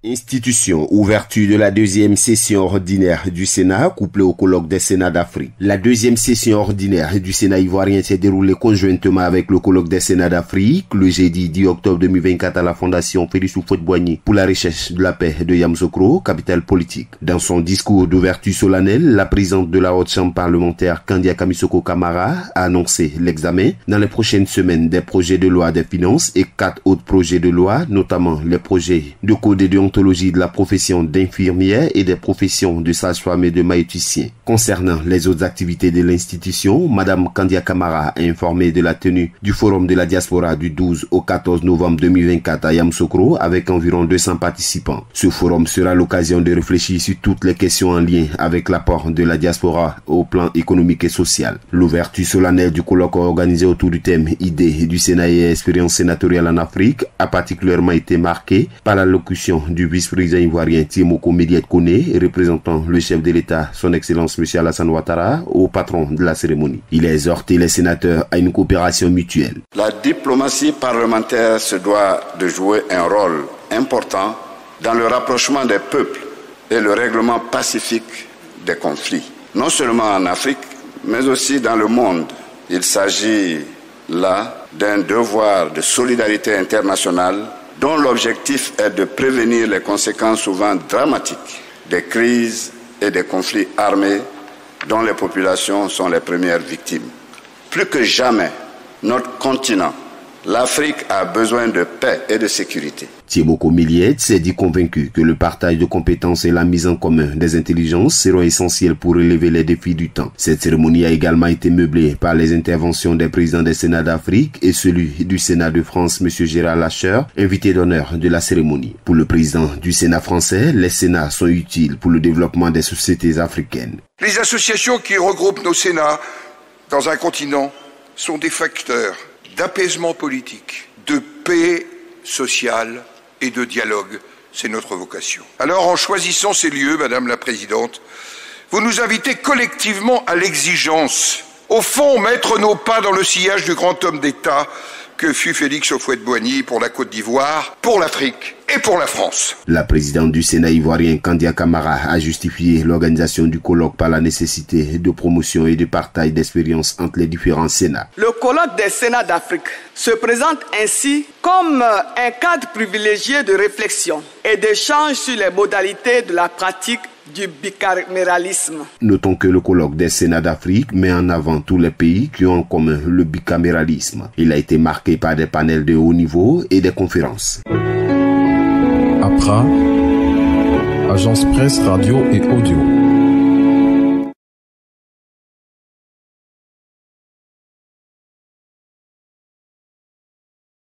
Institution, ouverture de la deuxième session ordinaire du Sénat, couplée au colloque des Sénats d'Afrique. La deuxième session ordinaire du Sénat ivoirien s'est déroulée conjointement avec le colloque des Sénats d'Afrique le jeudi 10 octobre 2024 à la Fondation Félix Houphouët-Boigny pour la recherche de la paix de Yamoussoukro, capitale politique. Dans son discours d'ouverture solennelle, la présidente de la haute chambre parlementaire Kandia Kamisoko Kamara a annoncé l'examen dans les prochaines semaines des projets de loi des finances et 4 autres projets de loi, notamment les projets de code de de la profession d'infirmière et des professions de sage-femme et de maïeuticien. Concernant les autres activités de l'institution, Madame Kandia Kamara a informé de la tenue du Forum de la diaspora du 12 au 14 novembre 2024 à Yamoussoukro avec environ 200 participants. Ce forum sera l'occasion de réfléchir sur toutes les questions en lien avec l'apport de la diaspora au plan économique et social. L'ouverture solennelle du colloque organisé autour du thème Idées du Sénat et expérience sénatoriale en Afrique a particulièrement été marquée par l'allocution du vice-président ivoirien Tiemoko Médiet Koné, représentant le chef de l'État, son Excellence M. Alassane Ouattara, au patron de la cérémonie. Il a exhorté les sénateurs à une coopération mutuelle. La diplomatie parlementaire se doit de jouer un rôle important dans le rapprochement des peuples et le règlement pacifique des conflits. Non seulement en Afrique, mais aussi dans le monde. Il s'agit là d'un devoir de solidarité internationale dont l'objectif est de prévenir les conséquences souvent dramatiques des crises et des conflits armés dont les populations sont les premières victimes. Plus que jamais, notre continent, l'Afrique, a besoin de paix et de sécurité. Tiemoko Médiet s'est dit convaincu que le partage de compétences et la mise en commun des intelligences seront essentiels pour relever les défis du temps. Cette cérémonie a également été meublée par les interventions des présidents des Sénats d'Afrique et celui du Sénat de France, M. Gérard Lacher, invité d'honneur de la cérémonie. Pour le président du Sénat français, les Sénats sont utiles pour le développement des sociétés africaines. Les associations qui regroupent nos Sénats dans un continent sont des facteurs d'apaisement politique, de paix sociale et de dialogue. C'est notre vocation. Alors, en choisissant ces lieux, Madame la Présidente, vous nous invitez collectivement à l'exigence. Au fond, mettre nos pas dans le sillage du grand homme d'État que fut Félix Houphouët-Boigny pour la Côte d'Ivoire, pour l'Afrique et pour la France. La présidente du Sénat ivoirien, Kandia Kamara, a justifié l'organisation du colloque par la nécessité de promotion et de partage d'expériences entre les différents Sénats. Le colloque des Sénats d'Afrique se présente ainsi comme un cadre privilégié de réflexion et d'échange sur les modalités de la pratique du bicaméralisme. Notons que le colloque des Sénats d'Afrique met en avant tous les pays qui ont en commun le bicaméralisme. Il a été marqué par des panels de haut niveau et des conférences. APRA, Agence Presse Radio et Audio.